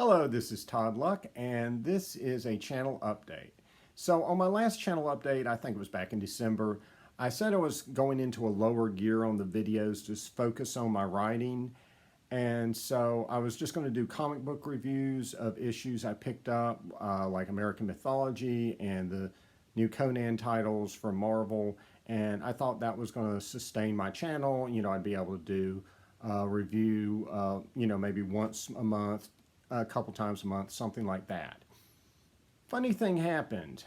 Hello, this is Todd Luck, and this is a channel update. So on my last channel update, I think it was back in December, I said I was going into a lower gear on the videos to focus on my writing. And so I was just going to do comic book reviews of issues I picked up, like American Mythology and the new Conan titles from Marvel. And I thought that was going to sustain my channel. I'd be able to do a review, maybe once a month, a couple times a month, something like that. Funny thing happened.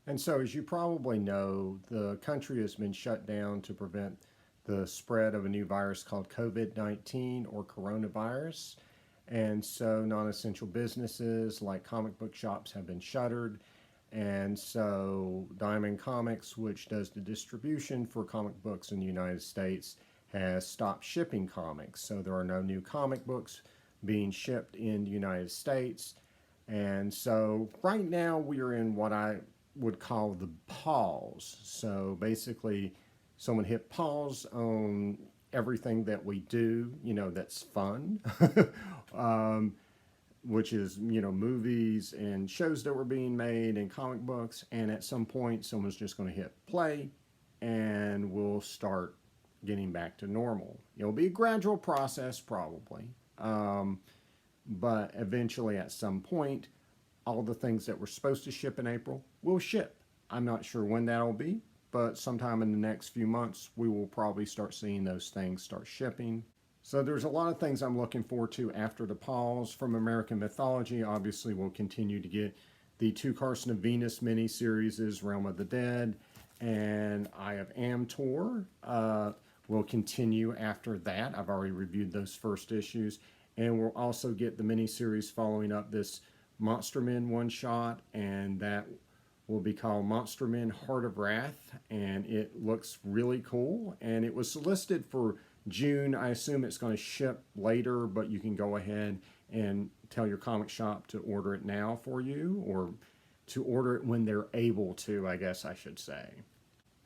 And so, as you probably know, the country has been shut down to prevent the spread of a new virus called COVID-19 or coronavirus. And so non-essential businesses like comic book shops have been shuttered. And so Diamond Comics, which does the distribution for comic books in the United States, has stopped shipping comics. So there are no new comic books being shipped in the United States. And so right now we are in what I would call the pause. So basically someone hit pause on everything that we do, that's fun, which is, movies and shows that were being made and comic books. And at some point someone's just going to hit play and we'll start getting back to normal. It'll be a gradual process probably. But eventually at some point, all the things that were supposed to ship in April will ship. I'm not sure when that'll be, but sometime in the next few months, we will probably start seeing those things start shipping. So there's a lot of things I'm looking forward to after the pause. From American Mythology, obviously we'll continue to get the Two Carson of Venus miniseries, Realm of the Dead, and Eye of Amtor. Will continue after that. I've already reviewed those first issues. And we'll also get the miniseries following up this Monster Men one-shot, and that will be called Monster Men Heart of Wrath, and it looks really cool. And it was listed for June. I assume it's going to ship later, but you can go ahead and tell your comic shop to order it now for you, or to order it when they're able to, I guess I should say.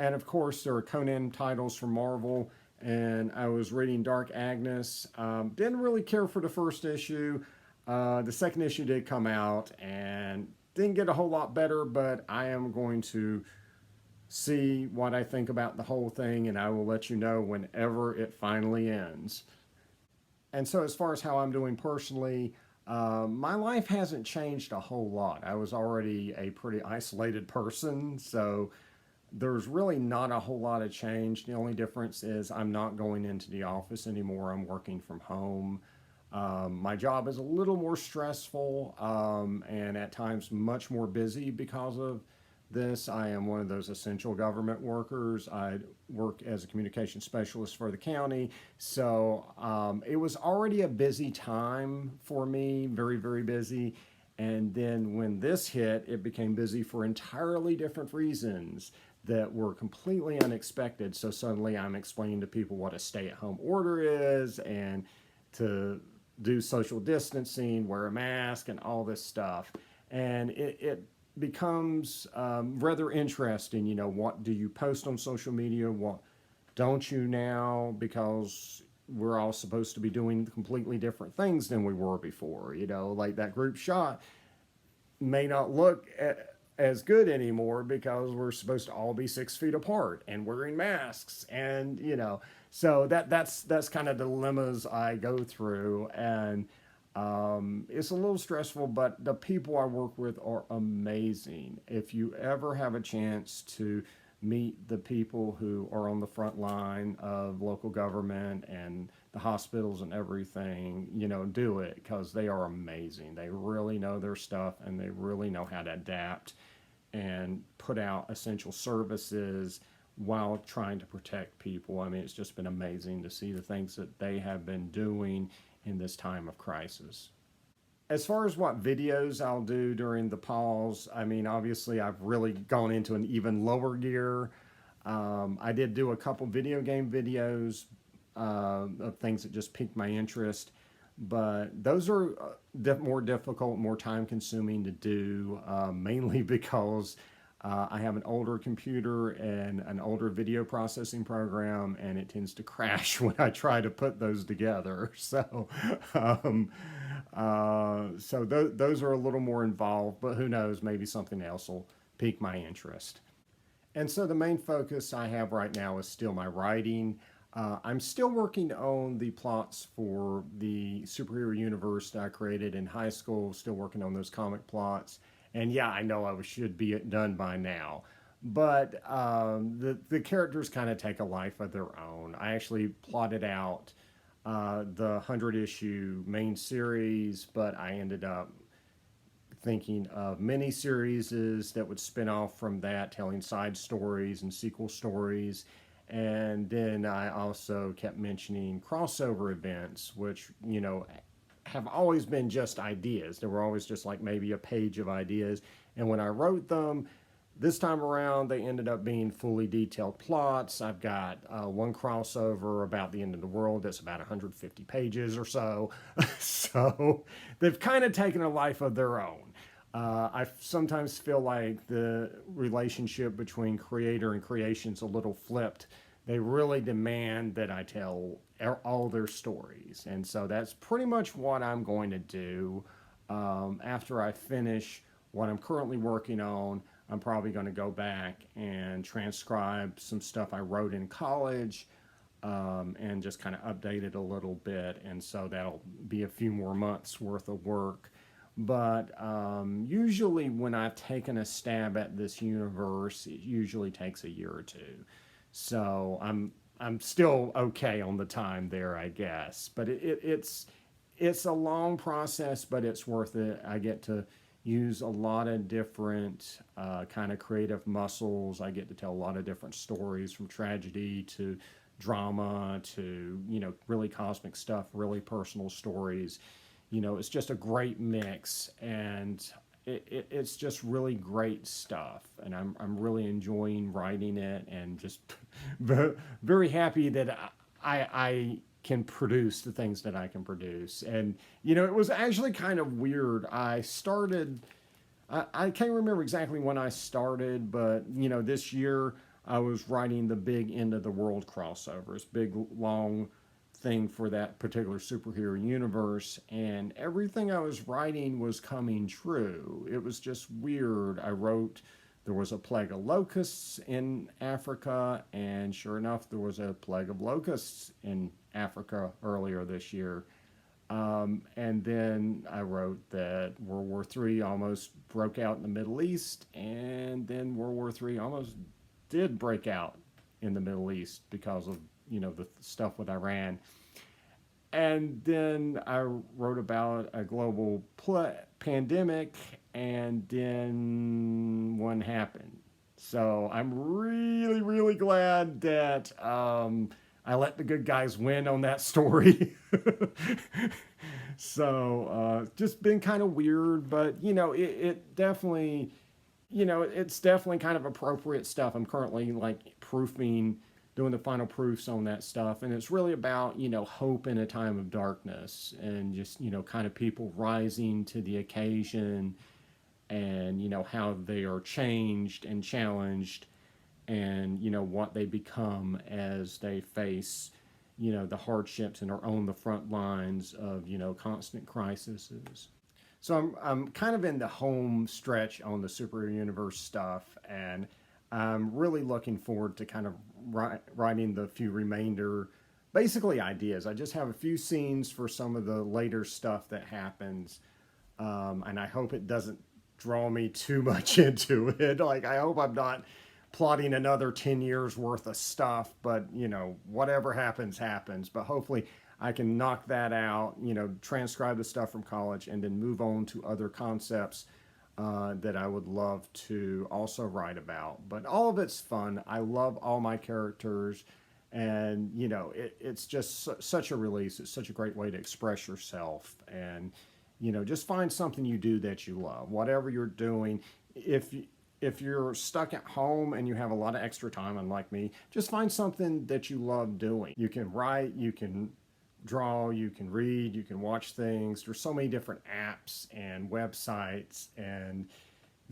And of course, there are Conan titles from Marvel, and I was reading Dark Agnes. Didn't really care for the first issue. The second issue did come out and didn't get a whole lot better, but I am going to see what I think about the whole thing, and I will let you know whenever it finally ends. And so as far as how I'm doing personally, my life hasn't changed a whole lot. I was already a pretty isolated person, so there's really not a whole lot of change. The only difference is I'm not going into the office anymore. I'm working from home. My job is a little more stressful and at times much more busy because of this. I am one of those essential government workers. I work as a communication specialist for the county. So it was already a busy time for me, very, very busy. And then when this hit, it became busy for entirely different reasons that were completely unexpected. So suddenly I'm explaining to people what a stay-at-home order is and to do social distancing, wear a mask, and all this stuff. And it becomes rather interesting, what do you post on social media, what don't you now, because we're all supposed to be doing completely different things than we were before. Like that group shot may not look as good anymore because we're supposed to all be 6 feet apart and wearing masks, and so that's kind of dilemmas I go through, and it's a little stressful, but the people I work with are amazing. If you ever have a chance to meet the people who are on the front line of local government and the hospitals and everything, do it, because they are amazing. They really know their stuff, and they really know how to adapt and put out essential services while trying to protect people. I mean, it's just been amazing to see the things that they have been doing in this time of crisis. As far as what videos I'll do during the pause, I mean, obviously I've really gone into an even lower gear. I did do a couple video game videos of things that just piqued my interest, but those are more difficult, more time consuming to do, mainly because I have an older computer and an older video processing program, and it tends to crash when I try to put those together. So So those are a little more involved, but who knows, maybe something else will pique my interest. And so the main focus I have right now is still my writing. I'm still working on the plots for the superhero universe that I created in high school, still working on those comic plots. And yeah, I know I should be done by now. But the characters kind of take a life of their own. I actually plotted out the 100 issue main series, but I ended up thinking of mini series that would spin off from that, telling side stories and sequel stories. And then I also kept mentioning crossover events, which, have always been just ideas. They were always just like maybe a page of ideas. And when I wrote them, this time around, they ended up being fully detailed plots. I've got one crossover about the end of the world that's about 150 pages or so. So they've kind of taken a life of their own. I sometimes feel like the relationship between creator and creation's a little flipped. They really demand that I tell all their stories. And so that's pretty much what I'm going to do after I finish what I'm currently working on. I'm probably going to go back and transcribe some stuff I wrote in college and just kind of update it a little bit. And so that'll be a few more months worth of work. But usually when I've taken a stab at this universe, it usually takes a year or two. So I'm still okay on the time there, I guess. But it's a long process, but it's worth it. I get to use a lot of different kind of creative muscles. I get to tell a lot of different stories, from tragedy to drama to really cosmic stuff, really personal stories. It's just a great mix, and it's just really great stuff, and I'm really enjoying writing it, and just very happy that I can produce the things that I can produce. And it was actually kind of weird. I can't remember exactly when I started, but this year I was writing the big end of the world crossovers, big long thing for that particular superhero universe, and everything I was writing was coming true. It was just weird. There was a plague of locusts in Africa, and sure enough, there was a plague of locusts in Africa earlier this year. And then I wrote that World War III almost broke out in the Middle East, and then World War III almost did break out in the Middle East because of the stuff with Iran. And then I wrote about a global pandemic, and then one happened. So I'm really, really glad that I let the good guys win on that story. So just been kind of weird, but it definitely, it's definitely kind of appropriate stuff. I'm currently like proofing, doing the final proofs on that stuff, and it's really about hope in a time of darkness, and just kind of people rising to the occasion, and how they are changed and challenged, and what they become as they face the hardships and are on the front lines of constant crises. So I'm kind of in the home stretch on the superhero universe stuff, and I'm really looking forward to kind of writing the few remainder, basically ideas. I just have a few scenes for some of the later stuff that happens, and I hope it doesn't draw me too much into it. Like, I hope I'm not plotting another 10 years worth of stuff, but whatever happens, happens. But hopefully I can knock that out, transcribe the stuff from college, and then move on to other concepts that I would love to also write about. But all of it's fun. I love all my characters, and it's just such a release. It's such a great way to express yourself, and just find something you do that you love, whatever you're doing. If you're stuck at home and you have a lot of extra time, unlike me, just find something that you love doing. You can write, you can draw, you can read, you can watch things. There's so many different apps and websites and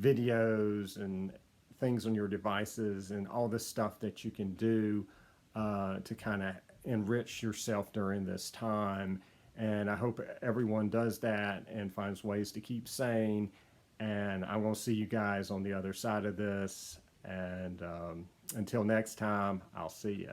videos and things on your devices, and all this stuff that you can do to kind of enrich yourself during this time. And I hope everyone does that and finds ways to keep sane. And I'm going to see you guys on the other side of this. And until next time, I'll see you.